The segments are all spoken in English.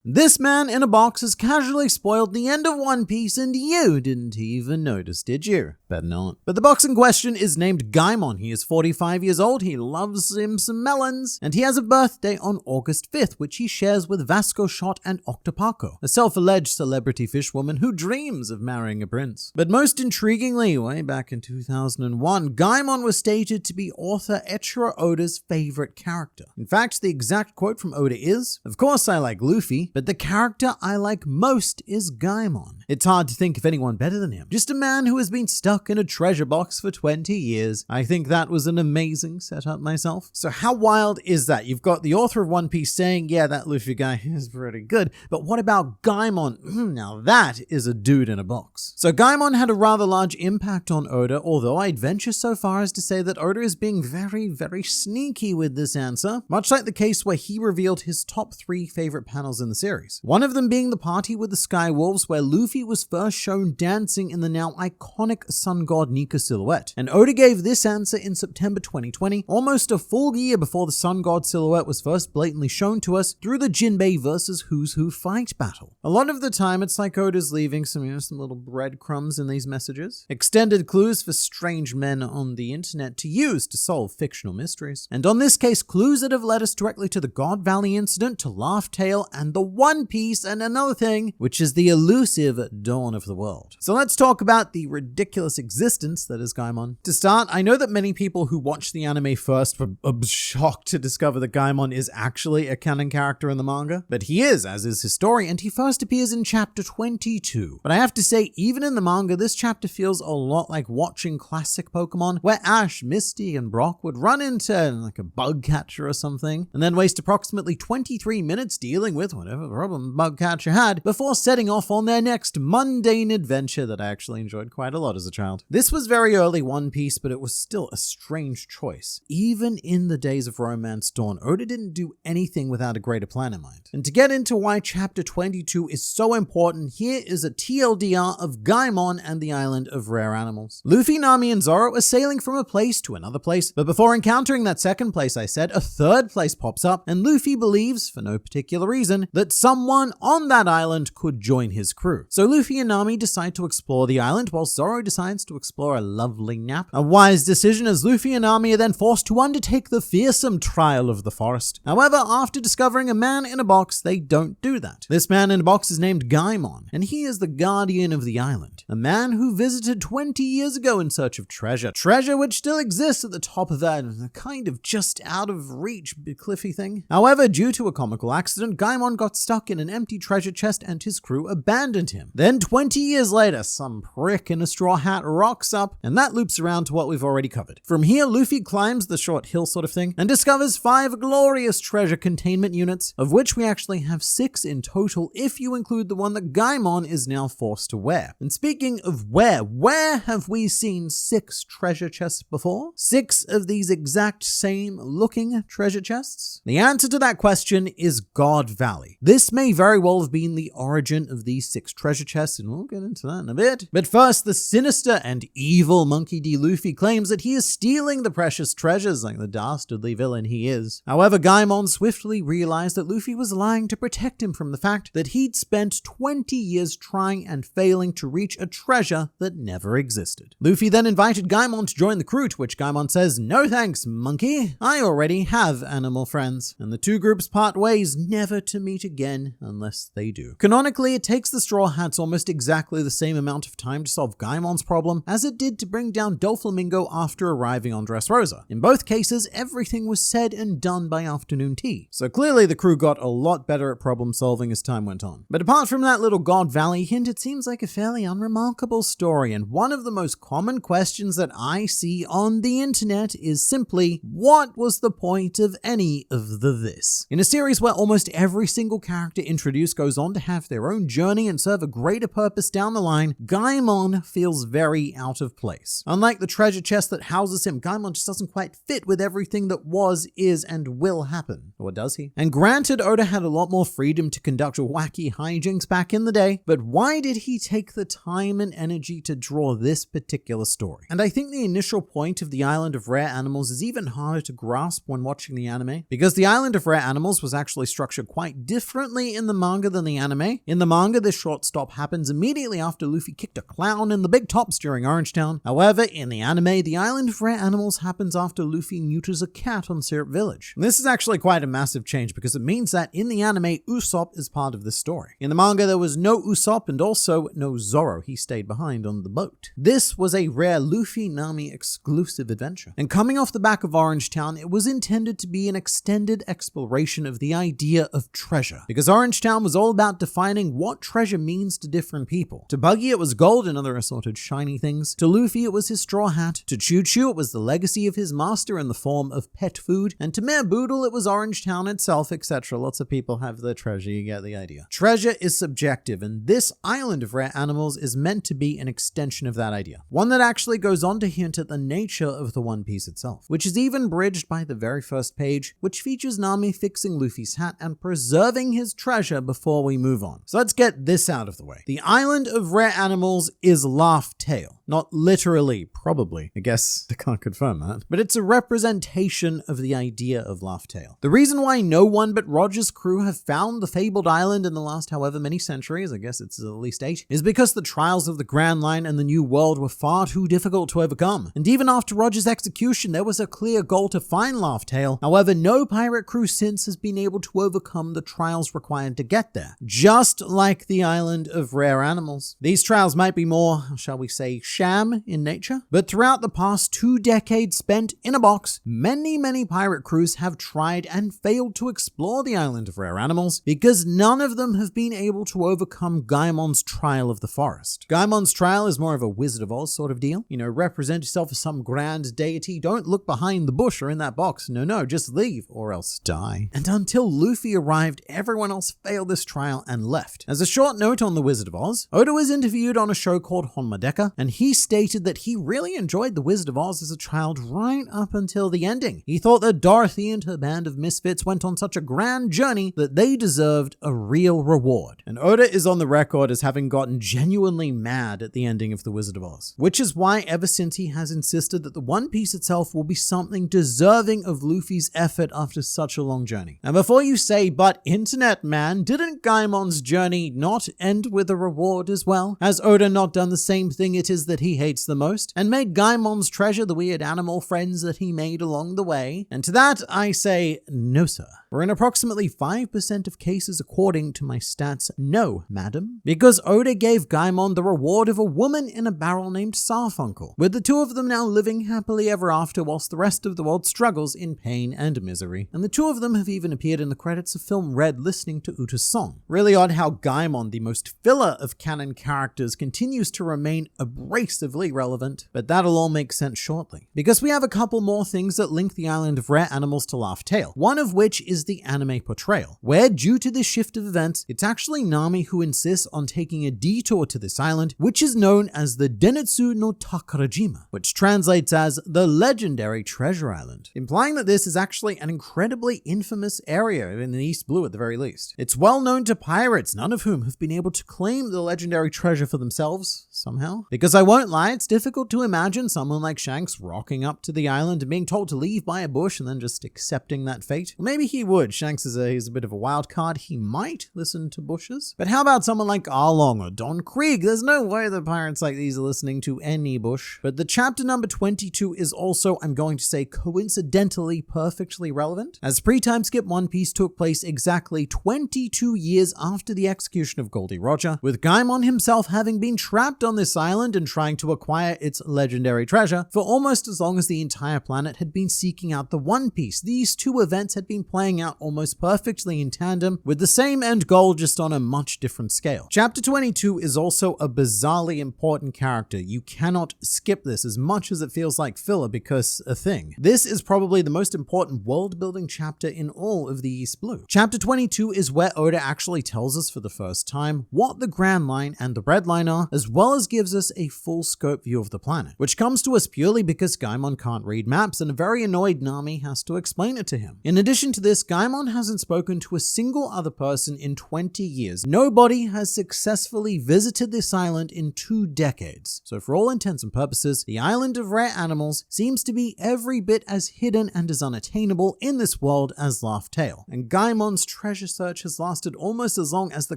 This man in a box has casually spoiled the end of One Piece and you didn't even notice, did you? Bet not. But the box in question is named Gaimon. He is 45 years old, he loves him some melons, and he has a birthday on August 5th, which he shares with Vasco Shot and Octopaco, a self-alleged celebrity fishwoman who dreams of marrying a prince. But most intriguingly, way back in 2001, Gaimon was stated to be author Eiichiro Oda's favorite character. In fact, the exact quote from Oda is, "Of course I like Luffy, but the character I like most is Gaimon. It's hard to think of anyone better than him. Just a man who has been stuck in a treasure box for 20 years. I think that was an amazing setup myself." So how wild is that? You've got the author of One Piece saying, yeah, that Luffy guy is pretty good, but what about Gaimon? Now that is a dude in a box. So Gaimon had a rather large impact on Oda, although I'd venture so far as to say that Oda is being very, very sneaky with this answer, much like the case where he revealed his top 3 favorite panels in the series. One of them being the party with the Sky Wolves, where Luffy was first shown dancing in the now iconic Sun God Nika silhouette. And Oda gave this answer in September 2020, almost a full year before the Sun God silhouette was first blatantly shown to us through the Jinbei versus Who's Who fight battle. A lot of the time, it's like Oda's leaving some little breadcrumbs in these messages. Extended clues for strange men on the internet to use to solve fictional mysteries. And on this case, clues that have led us directly to the God Valley incident, to Laugh Tale, and the One Piece, and another thing, which is the elusive dawn of the world. So let's talk about the ridiculous existence that is Gaimon. To start, I know that many people who watched the anime first were shocked to discover that Gaimon is actually a canon character in the manga, but he is, as is his story, and he first appears in chapter 22. But I have to say, even in the manga, this chapter feels a lot like watching classic Pokemon, where Ash, Misty, and Brock would run into like a bug catcher or something, and then waste approximately 23 minutes dealing with whatever problem bug catcher had before setting off on their next mundane adventure that I actually enjoyed quite a lot as a child. This was very early One Piece, but it was still a strange choice. Even in the days of Romance Dawn, Oda didn't do anything without a greater plan in mind. And to get into why chapter 22 is so important, here is a TLDR of Gaimon and the island of rare animals. Luffy, Nami, and Zoro are sailing from a place to another place, but before encountering that second place I said, a third place pops up, and Luffy believes, for no particular reason, that someone on that island could join his crew. So Luffy and Nami decide to explore the island, while Zoro decides to explore a lovely nap. A wise decision, as Luffy and Nami are then forced to undertake the fearsome trial of the forest. However, after discovering a man in a box, they don't do that. This man in a box is named Gaimon, and he is the guardian of the island. A man who visited 20 years ago in search of treasure. Treasure which still exists at the top of that kind of just out of reach cliffy thing. However, due to a comical accident, Gaimon got stuck in an empty treasure chest and his crew abandoned him. Then 20 years later, some prick in a straw hat rocks up, and that loops around to what we've already covered. From here, Luffy climbs the short hill sort of thing and discovers 5 glorious treasure containment units, of which we actually have 6 in total if you include the one that Gaimon is now forced to wear. And speaking of where have we seen 6 treasure chests before? 6 of these exact same looking treasure chests? The answer to that question is God Valley. This may very well have been the origin of these 6 treasure chests, and we'll get into that in a bit. But first, the sinister and evil Monkey D. Luffy claims that he is stealing the precious treasures like the dastardly villain he is. However, Gaimon swiftly realized that Luffy was lying to protect him from the fact that he'd spent 20 years trying and failing to reach a treasure that never existed. Luffy then invited Gaimon to join the crew, to which Gaimon says, "No thanks, monkey. I already have animal friends." And the two groups part ways, never to meet again unless they do. Canonically, it takes the Straw Hats almost exactly the same amount of time to solve Gaimon's problem as it did to bring down Doflamingo after arriving on Dressrosa. In both cases, everything was said and done by afternoon tea. So clearly the crew got a lot better at problem solving as time went on. But apart from that little God Valley hint, it seems like a fairly unremarkable story, and one of the most common questions that I see on the internet is simply, what was the point of any of this? In a series where almost every single character introduced goes on to have their own journey and serve a greater purpose down the line, Gaimon feels very out of place. Unlike the treasure chest that houses him, Gaimon just doesn't quite fit with everything that was, is, and will happen. Or does he? And granted, Oda had a lot more freedom to conduct wacky hijinks back in the day, but why did he take the time and energy to draw this particular story? And I think the initial point of the Island of Rare Animals is even harder to grasp when watching the anime, because the Island of Rare Animals was actually structured quite differently differently in the manga than the anime. In the manga, this short stop happens immediately after Luffy kicked a clown in the big tops during Orangetown. However, in the anime, the island of rare animals happens after Luffy neuters a cat on Syrup Village. And this is actually quite a massive change because it means that in the anime, Usopp is part of this story. In the manga, there was no Usopp and also no Zoro. He stayed behind on the boat. This was a rare Luffy-Nami exclusive adventure. And coming off the back of Orangetown, it was intended to be an extended exploration of the idea of treasure. Because Orangetown was all about defining what treasure means to different people. To Buggy, it was gold and other assorted shiny things. To Luffy, it was his straw hat. To Choo Choo, it was the legacy of his master in the form of pet food. And to Mayor Boodle, it was Orangetown itself, etc. Lots of people have their treasure, you get the idea. Treasure is subjective, and this island of rare animals is meant to be an extension of that idea. One that actually goes on to hint at the nature of the One Piece itself, which is even bridged by the very first page, which features Nami fixing Luffy's hat and preserving his treasure before we move on. So let's get this out of the way. The island of rare animals is Laugh Tale. Not literally, probably. I guess I can't confirm that. But it's a representation of the idea of Laugh Tale. The reason why no one but Roger's crew have found the fabled island in the last however many centuries, I guess it's at least 8, is because the trials of the Grand Line and the New World were far too difficult to overcome. And even after Roger's execution, there was a clear goal to find Laugh Tale. However, no pirate crew since has been able to overcome the trials required to get there. Just like the island of rare animals. These trials might be more, shall we say, sham in nature, but throughout the past 2 decades spent in a box, many pirate crews have tried and failed to explore the island of rare animals because none of them have been able to overcome Gaimon's trial of the forest. Gaimon's trial is more of a Wizard of Oz sort of deal. You know, represent yourself as some grand deity, don't look behind the bush or in that box, no, just leave or else die. And until Luffy arrived, everyone else failed this trial and left. As a short note on the Wizard of Oz, Oda was interviewed on a show called Honmadeka, and he stated that he really enjoyed the Wizard of Oz as a child right up until the ending. He thought that Dorothy and her band of misfits went on such a grand journey that they deserved a real reward. And Oda is on the record as having gotten genuinely mad at the ending of the Wizard of Oz, which is why ever since he has insisted that the One Piece itself will be something deserving of Luffy's effort after such a long journey. And before you say, but internet man, didn't Gaimon's journey not end with a reward as well? Has Oda not done the same thing it is that he hates the most, and made Gaimon's treasure the weird animal friends that he made along the way? And to that, I say, no sir. We're in approximately 5% of cases according to my stats, no, madam. Because Oda gave Gaimon the reward of a woman in a barrel named Sarfunkel, with the two of them now living happily ever after whilst the rest of the world struggles in pain and misery. And the two of them have even appeared in the credits of film Red listening to Uta's song. Really odd how Gaimon, the most filler of canon characters, continues to remain abrasively relevant, but that'll all make sense shortly. Because we have a couple more things that link the island of rare animals to Laugh Tale, one of which is the anime portrayal, where due to this shift of events, it's actually Nami who insists on taking a detour to this island, which is known as the Denetsu no Takarajima, which translates as the legendary treasure island, implying that this is actually an incredibly infamous area in the East Blue at the very least. It's well known to pirates, none of whom have been able to claim the legendary treasure for themselves, somehow. Because I won't lie, it's difficult to imagine someone like Shanks rocking up to the island and being told to leave by a bush and then just accepting that fate. Well, maybe he would. Shanks is a bit of a wild card. He might listen to bushes. But how about someone like Arlong or Don Krieg? There's no way that pirates like these are listening to any bush. But the chapter number 22 is also, I'm going to say, coincidentally perfectly relevant, as pre-time skip One Piece took place exactly 22 years after the execution of Goldie Roger, with Gaimon himself having been trapped on this island and trying to acquire its legendary treasure for almost as long as the entire planet had been seeking out the One Piece. These two events had been playing out almost perfectly in tandem, with the same end goal just on a much different scale. Chapter 22 is also a bizarrely important character. You cannot skip this as much as it feels like filler because a thing. This is probably the most important world-building chapter in all of the East Blue. Chapter 22 is where Oda actually tells us for the first time what the Grand Line and the Red Line are, as well as as gives us a full scope view of the planet, which comes to us purely because Gaimon can't read maps and a very annoyed Nami has to explain it to him. In addition to this, Gaimon hasn't spoken to a single other person in 20 years. Nobody has successfully visited this island in 2 decades. So for all intents and purposes, the island of rare animals seems to be every bit as hidden and as unattainable in this world as Laugh Tale. And Gaimon's treasure search has lasted almost as long as the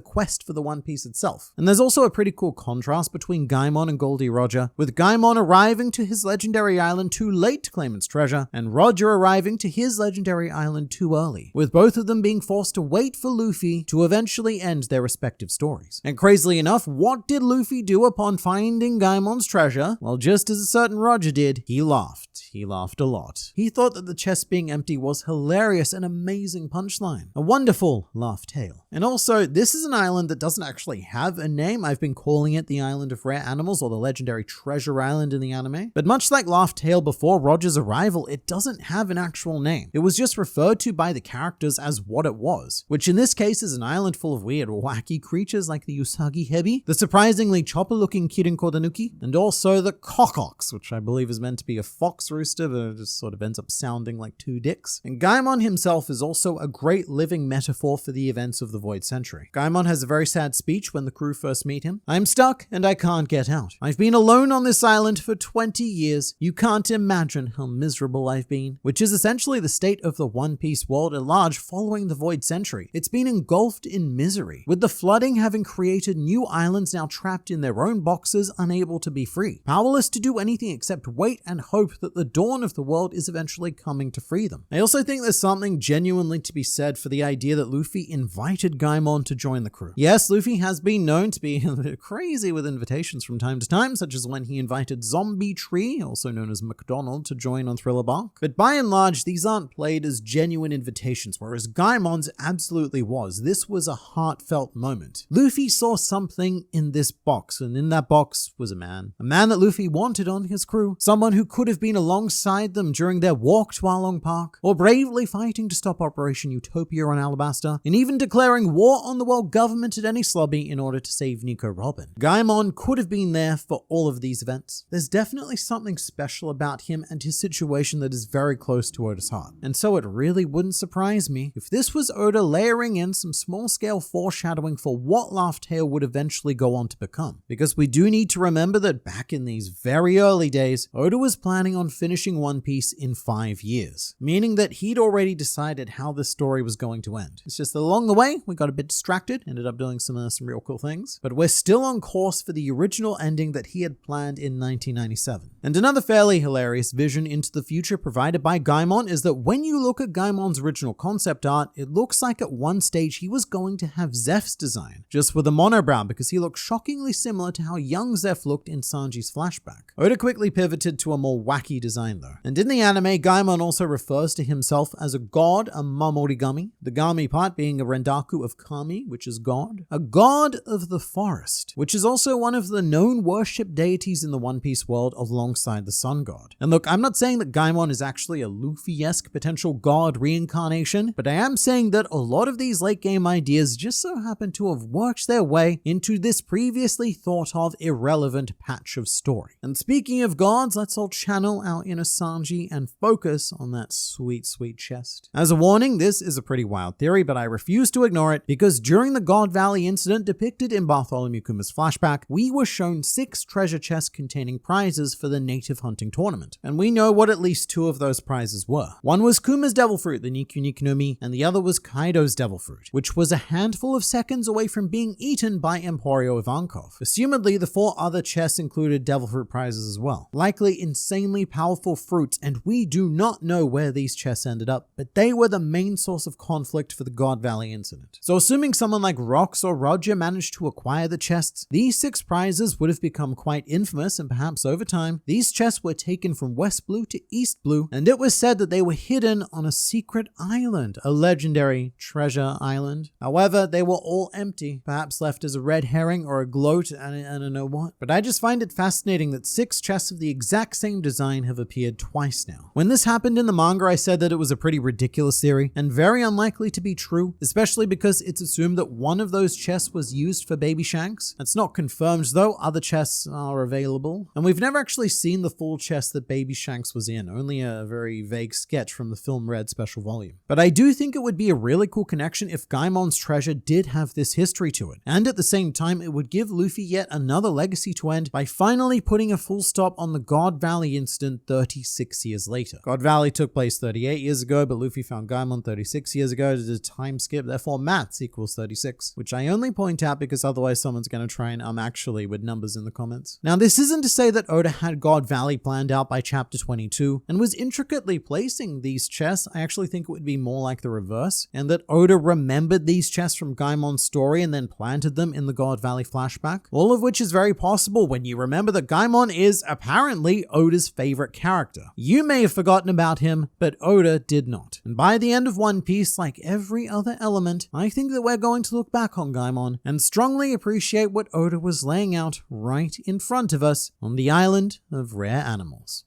quest for the One Piece itself. And there's also a pretty cool contrast between Gaimon and Goldie Roger, with Gaimon arriving to his legendary island too late to claim its treasure, and Roger arriving to his legendary island too early, with both of them being forced to wait for Luffy to eventually end their respective stories. And crazily enough, what did Luffy do upon finding Gaimon's treasure? Well, just as a certain Roger did, he laughed. He laughed a lot. He thought that the chest being empty was hilarious, an amazing punchline. A wonderful laugh tale. And also, this is an island that doesn't actually have a name. I've been calling it the Island of Rare Animals or the legendary Treasure Island in the anime. But much like Laugh Tale before Roger's arrival, it doesn't have an actual name. It was just referred to by the characters as what it was, which in this case is an island full of weird, wacky creatures like the Usagi Hebi, the surprisingly chopper-looking Kirin Kodanuki, and also the Kokox, which I believe is meant to be a fox rooster, but it just sort of ends up sounding like 2 dicks. And Gaimon himself is also a great living metaphor for the events of the Void Century. Gaimon has a very sad speech when the crew first meet him. "I'm stuck and I can't get out. I've been alone on this island for 20 years. You can't imagine how miserable I've been," which is essentially the state of the One Piece world at large following the Void Century. It's been engulfed in misery, with the flooding having created new islands now trapped in their own boxes, unable to be free, powerless to do anything except wait and hope that the dawn of the world is eventually coming to free them. I also think there's something genuinely to be said for the idea that Luffy invited Gaimon to join the crew. Yes, Luffy has been known to be a bit crazy with invitations from time to time, such as when he invited Zombie Tree, also known as McDonald, to join on Thriller Bark. But by and large, these aren't played as genuine invitations, whereas Gaimon's absolutely was. This was a heartfelt moment. Luffy saw something in this box, and in that box was a man that Luffy wanted on his crew, someone who could have been alongside them during their walk to Arlong Park, or bravely fighting to stop Operation Utopia on Alabasta, and even declaring war on the world government at any slobby in order to save Nico Robin. Gaimon could have been there for all of these events. There's definitely something special about him and his situation that is very close to Oda's heart. And so it really wouldn't surprise me if this was Oda layering in some small-scale foreshadowing for what Laugh Tale would eventually go on to become. Because we do need to remember that back in these very early days, Oda was planning on finishing One Piece in 5 years, meaning that he'd already decided how this story was going to end. It's just that along the way, we got a bit distracted, ended up doing some real cool things, but we're still on course for the original ending that he had planned in 1997. And another fairly hilarious vision into the future provided by Gaimon is that when you look at Gaimon's original concept art, it looks like at one stage he was going to have Zeph's design, just with a monobrow, because he looked shockingly similar to how young Zeph looked in Sanji's flashback. Oda quickly pivoted to a more wacky design though. And in the anime, Gaimon also refers to himself as a god, a Mamorigami, the Gami part being a Rendaku of Kami, which is god, a god of the forest, which is also one of the known worship deities in the One Piece world alongside the sun god. And look, I'm not saying that Gaimon is actually a Luffy-esque potential god reincarnation, but I am saying that a lot of these late game ideas just so happen to have worked their way into this previously thought of irrelevant patch of story. And speaking of gods, let's all channel our inner Sanji and focus on that sweet, sweet chest. As a warning, this is a pretty wild theory, but I refuse to ignore it because during the God Valley incident depicted in Bartholomew Kuma's flashback, we were shown 6 treasure chests containing prizes for the native hunting tournament. And we know what at least 2 of those prizes were. One was Kuma's Devil Fruit, the Nikku Nikku no Mi, and the other was Kaido's Devil Fruit, which was a handful of seconds away from being eaten by Emporio Ivankov. Assumedly, the 4 other chests included Devil Fruit prizes as well. Likely insanely powerful fruits, and we do not know where these chests ended up, but they were the main source of conflict for the God Valley incident. So assuming someone like Rox or Roger managed to acquire the chests, these 6 prizes would have become quite infamous, and perhaps over time, these chests were taken from West Blue to East Blue, and it was said that they were hidden on a secret island, a legendary treasure island. However, they were all empty, perhaps left as a red herring or a gloat, and I don't know what. But I just find it fascinating that 6 chests of the exact same design have appeared twice now. When this happened in the manga, I said that it was a pretty ridiculous theory and very unlikely to be true, especially because it's assumed that one of those chests was used for Baby Shanks. It's not confirmed though other chests are available. And we've never actually seen the full chest that Baby Shanks was in, only a very vague sketch from the Film Red special volume. But I do think it would be a really cool connection if Gaimon's treasure did have this history to it. And at the same time, it would give Luffy yet another legacy to end by finally putting a full stop on the God Valley incident 36 years later. God Valley took place 38 years ago, but Luffy found Gaimon 36 years ago. It is a time skip, therefore maths equals 36, which I only point out because otherwise someone's going to try and actually with numbers in the comments. Now, this isn't to say that Oda had God Valley planned out by chapter 22 and was intricately placing these chests. I actually think it would be more like the reverse, and that Oda remembered these chests from Gaimon's story and then planted them in the God Valley flashback. All of which is very possible when you remember that Gaimon is apparently Oda's favorite character. You may have forgotten about him, but Oda did not. And by the end of One Piece, like every other element, I think that we're going to look back on Gaimon and strongly appreciate what Oda was laying out right in front of us on the island of rare animals.